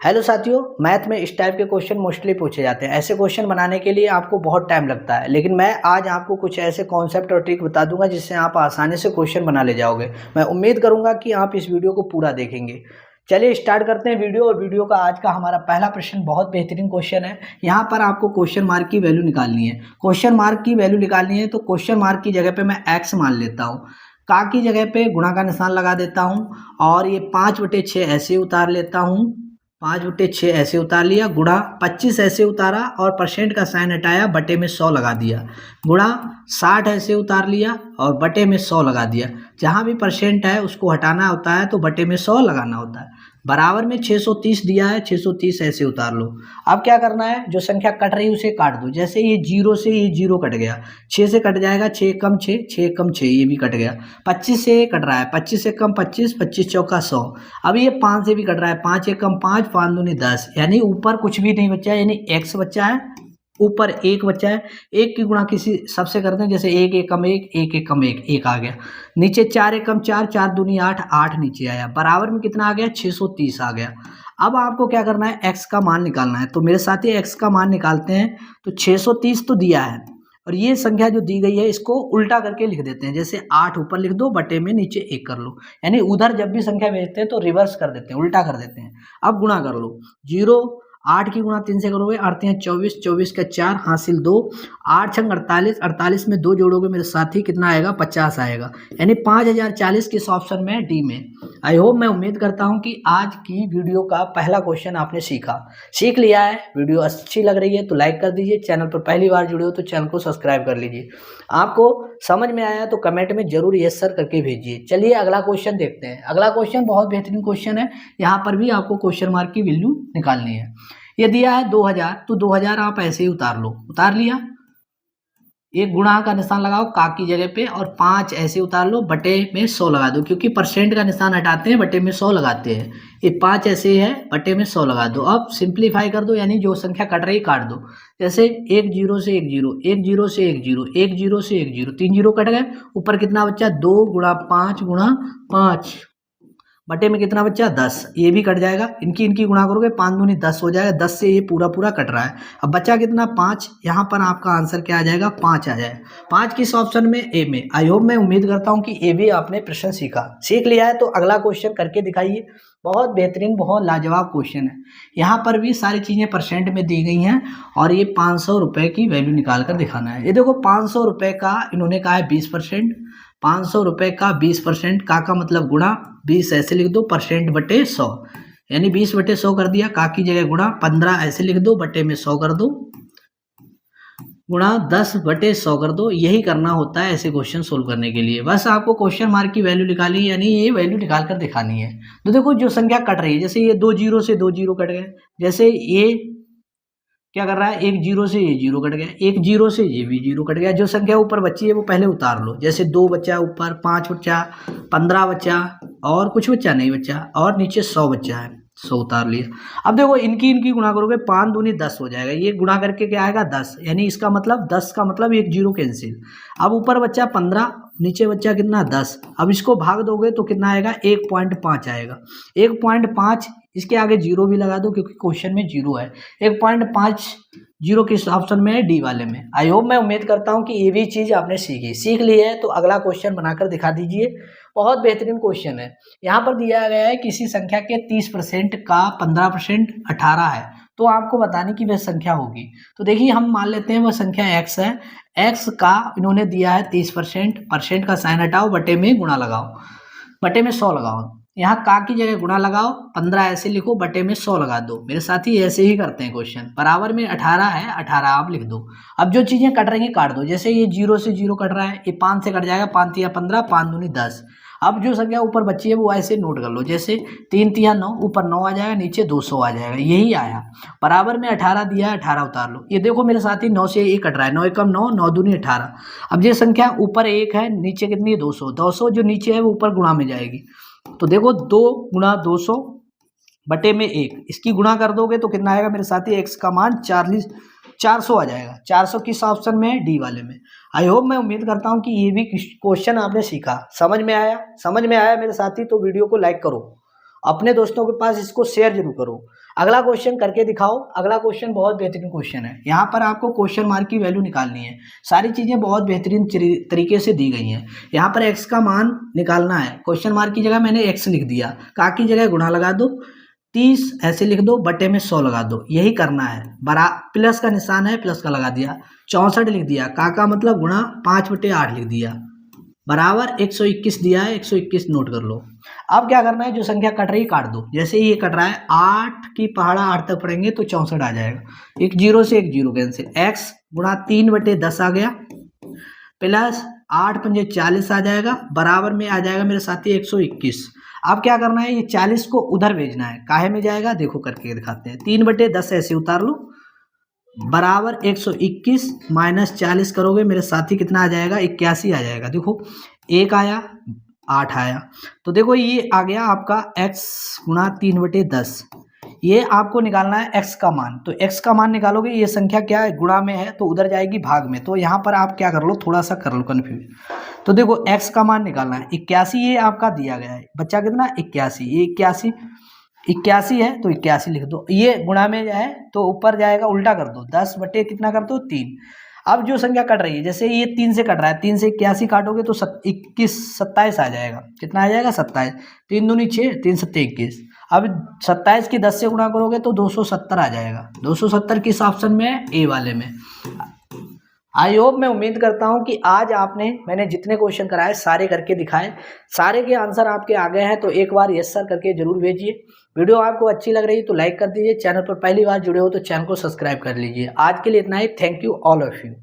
Hello साथियों, math में इस टाइप के क्वेश्चन मोस्टली पूछे जाते हैं। ऐसे क्वेश्चन बनाने के लिए आपको बहुत टाइम लगता है, लेकिन मैं आज आपको कुछ ऐसे कॉन्सेप्ट और ट्रिक बता दूंगा जिससे आप आसानी से क्वेश्चन बना ले जाओगे। मैं उम्मीद करूंगा कि आप इस वीडियो को पूरा देखेंगे। चलिए स्टार्ट करते हैं वीडियो। और वीडियो का आज का हमारा पहला प्रश्न बहुत बेहतरीन क्वेश्चन है। यहाँ पर आपको क्वेश्चन मार्क की वैल्यू निकालनी है। क्वेश्चन मार्क की वैल्यू निकालनी है तो क्वेश्चन मार्क की जगह पे मैं एक्स मान लेता हूँ, का की जगह पे गुणा का निशान लगा देता हूँ और ये 5/6 ऐसे उतार लेता हूँ। 5/6 ऐसे उतार लिया, गुणा 25 ऐसे उतारा और परसेंट का साइन हटाया, बटे में 100 लगा दिया, गुणा 60 ऐसे उतार लिया और बटे में 100 लगा दिया। जहाँ भी परसेंट है उसको हटाना होता है तो बटे में 100 लगाना होता है। बराबर में 630 दिया है, 630 ऐसे उतार लो। अब क्या करना है, जो संख्या कट रही है उसे काट दो। जैसे ये जीरो से ये जीरो कट गया, 6 से कट जाएगा, 6 कम 6, 6 कम 6, ये भी कट गया। 25 से कट रहा है, 25 से कम 25, 25 चौका 100। अब ये 5 से भी कट रहा है, 5 एक कम 5, 5 दूनी 10, यानी ऊपर कुछ भी नहीं बचा है, यानी x बचा है, ऊपर 1 बचा है। 1 की गुणा किसी सबसे करते हैं, जैसे 1 एक कम 1, 1 एक कम 1, 1 आ गया। नीचे 4 एक कम 4, 4 दूनी 8, 8 नीचे आया। बराबर में कितना आ गया, 630 आ गया। अब आपको क्या करना है, x का मान निकालना है। तो मेरे साथ ही x का मान निकालते हैं। तो 630 तो दिया है और ये संख्या जो दी गई है इसको उल्टा करके लिख देते हैं। जैसे 8 ऊपर लिख दो, बटे में नीचे 1 कर लो, यानी उधर जब भी संख्या भेजते हैं तो रिवर्स कर देते हैं, उल्टा कर देते हैं। अब गुणा कर लो, 0 8 की गुणा 3 से करोगे, 8 3 24, 24 का 4 हासिल 2, 8 6 48, 48 में 2 जोड़ोगे मेरे साथी, कितना आएगा, 50 आएगा, यानी 5040 किस ऑप्शन में, डी में। आई होप, मैं उम्मीद करता हूं कि आज की वीडियो का पहला क्वेश्चन आपने सीख लिया है। वीडियो अच्छी लग रही है तो लाइक कर दीजिए, चैनल पर पहली बार जुड़े हो तो चैनल को सब्सक्राइब कर लीजिए। आपको समझ में आया तो कमेंट में जरूर यस सर करके भेजिए। चलिए अगला क्वेश्चन देखते हैं। अगला क्वेश्चन बहुत बेहतरीन क्वेश्चन है। यहाँ पर भी आपको क्वेश्चन मार्क की वैल्यू निकालनी है। ये दिया है 2000, तो 2000 आप ऐसे ही उतार लो, उतार लिया। एक गुणा का निशान लगाओ का की जगह पे और 5 ऐसे उतार लो, बटे में 100 लगा दो, क्योंकि परसेंट का निशान हटाते हैं, बटे में 100 लगाते हैं। ये 5 ऐसे है, बटे में 100 लगा दो। अब सिंप्लीफाई कर दो, यानी जो संख्या कट रही काट दो। जैसे 1 0 से 1 0, 1 0 से 1 0, 1 0 से 1 0, 3 0 कट गए। ऊपर कितना बच्चा, 2 गुणा 5 गुणा 5, बटे में कितना बच्चा, 10, ये भी कट जाएगा। इनकी गुणा करोगे, 5 दूनी 10 हो जाएगा, 10 से ये पूरा पूरा कट रहा है। अब बचा कितना, 5। यहाँ पर आपका आंसर क्या आ जाएगा, 5 आ जाएगा। 5 किस ऑप्शन में, ए में। आई होप, मैं उम्मीद करता हूँ कि ए भी आपने प्रश्न सीख लिया है। तो अगला क्वेश्चन करके दिखाइए। बहुत बेहतरीन, बहुत लाजवाब क्वेश्चन है। यहाँ पर भी सारी चीज़ें परसेंट में दी गई हैं और ये 500 रुपये की वैल्यू निकाल कर दिखाना है। ये देखो 500 रुपये का इन्होंने कहा है 20%, 500 रुपये का 20%, का मतलब गुणा 20 ऐसे लिख दो, परसेंट बटे 100, यानी 20 बटे 100 कर दिया। का की जगह गुणा 15 ऐसे लिख दो, बटे में 100 कर दो, गुणा 10 बटे 100 कर दो। यही करना होता है ऐसे क्वेश्चन सोल्व करने के लिए। बस आपको क्वेश्चन मार्क की वैल्यू निकाली, यानी ये वैल्यू निकाल कर दिखानी है। तो देखो जो संख्या कट रही है, जैसे ये 2 0 से 2 0 कट गए। जैसे ये क्या कर रहा है, 1 0 से ये 0 कट गया, 1 0 से ये भी 0 कट गया। जो संख्या ऊपर बची है वो पहले उतार लो। जैसे 2 बचा ऊपर, 5 बचा, 15 बचा और कुछ बच्चा नहीं बचा, और नीचे 100 बच्चा है, 100 उतार लिया। अब देखो इनकी गुणा करोगे, 5 दूनी 10 हो जाएगा। ये गुणा करके क्या आएगा, 10, यानी इसका मतलब 10 का मतलब 1 0 कैंसिल। अब ऊपर बच्चा 15, नीचे बच्चा कितना, 10। अब इसको भाग दोगे तो कितना आएगा, 1.5 आएगा। 1.5, इसके आगे 0 भी लगा दो क्योंकि क्वेश्चन में 0 है। 1.5 0 किस ऑप्शन में है, डी वाले में। आई होप, मैं उम्मीद करता हूं कि ये भी चीज़ आपने सीख ली है। तो अगला क्वेश्चन बनाकर दिखा दीजिए। बहुत बेहतरीन क्वेश्चन है। यहाँ पर दिया गया है किसी संख्या के 30% का 15% 18 है, तो आपको बताने की वह संख्या होगी। तो देखिए हम मान लेते हैं वह संख्या x है। x का इन्होंने दिया है 30%, परसेंट का साइन हटाओ, बटे में गुणा लगाओ, बटे में 100 लगाओ। यहाँ का की जगह गुणा लगाओ, 15 ऐसे लिखो, बटे में 100 लगा दो। मेरे साथ ही ऐसे ही करते हैं क्वेश्चन। बराबर में 18 है, 18 आप लिख दो। अब जो चीज़ें कट रही हैं काट दो। जैसे ये 0 से 0 कट रहा है, ये 5 से कट जाएगा, 5 तिया 15, 5 दूनी 10। अब जो संख्या ऊपर बची है वो ऐसे नोट कर लो। जैसे 3 तिया 9, ऊपर 9 आ जाएगा, नीचे 200 आ जाएगा, यही आया। बराबर में 18 दिया है, 18 उतार लो। ये देखो मेरे साथ ही 9 से 1 कट रहा है, 9 एकम 9, 9 दूनी 18। अब ये संख्या ऊपर 1 है, नीचे कितनी है, 200। 200 जो नीचे है वो ऊपर गुणा में जाएगी। तो देखो 2 गुणा 200 बटे में 1, इसकी गुणा कर दोगे तो कितना आएगा मेरे साथी, एक्स का मान 400 आ जाएगा। 400 किस ऑप्शन में है, डी वाले में। आई होप, मैं उम्मीद करता हूं कि ये भी क्वेश्चन आपने सीखा, समझ में आया मेरे साथी। तो वीडियो को लाइक करो, अपने दोस्तों के पास इसको शेयर जरूर करो। अगला क्वेश्चन करके दिखाओ। अगला क्वेश्चन बहुत बेहतरीन क्वेश्चन है। यहाँ पर आपको क्वेश्चन मार्क की वैल्यू निकालनी है। सारी चीज़ें बहुत बेहतरीन तरीके से दी गई हैं। यहाँ पर x का मान निकालना है। क्वेश्चन मार्क की जगह मैंने x लिख दिया, का की जगह गुणा लगा दो, 30 ऐसे लिख दो, बटे में 100 लगा दो, यही करना है। प्लस का निशान है, प्लस का लगा दिया, 64 लिख दिया, का मतलब गुणा 5/8 लिख दिया, बराबर 121 दिया है, 121 नोट कर लो। अब क्या करना है, जो संख्या कट रही काट दो। जैसे ये कट रहा है 8 की पहाड़ा 8 तक पढ़ेंगे तो 64 आ जाएगा, एक जीरो से एक जीरो कैंसिल, x गुणा 3/10 आ गया, प्लस 8 पंजे 40 आ जाएगा, बराबर में आ जाएगा मेरे साथी 121। अब क्या करना है, ये 40 को उधर भेजना है। काहे में जाएगा देखो करके दिखाते हैं। 3/10 ऐसे उतार लो, बराबर 121 माइनस 40 करोगे मेरे साथी कितना आ जाएगा, 81 आ जाएगा। देखो 1 आया 8 आया, तो देखो ये आ गया आपका x गुणा 3/10। ये आपको निकालना है x का मान। तो x का मान निकालोगे, ये संख्या क्या है, गुणा में है तो उधर जाएगी भाग में। तो यहाँ पर आप क्या कर लो, थोड़ा सा कर लो कन्फ्यूज। तो देखो x का मान निकालना है 81, ये आपका दिया गया है। बच्चा कितना 81, ये 81 है तो 81 लिख दो। ये गुणा में है तो ऊपर जाएगा, उल्टा कर दो, 10 बटे कितना कर दो 3। अब जो संख्या कट रही है, जैसे ये 3 से कट रहा है, 3 से 81 काटोगे तो 27 आ जाएगा। कितना आ जाएगा 27, 3 दूनी 6, 3 सत्ते 21। अब 27 की 10 से गुणा करोगे तो 270 आ जाएगा। 270 किस ऑप्शन में है, ए वाले में। आई होप, मैं उम्मीद करता हूं कि आज मैंने जितने क्वेश्चन कराए सारे करके दिखाए, सारे के आंसर आपके आ गए हैं। तो एक बार यस सर करके जरूर भेजिए। वीडियो आपको अच्छी लग रही है तो लाइक कर दीजिए। चैनल पर पहली बार जुड़े हो तो चैनल को सब्सक्राइब कर लीजिए। आज के लिए इतना ही। Thank you all of you.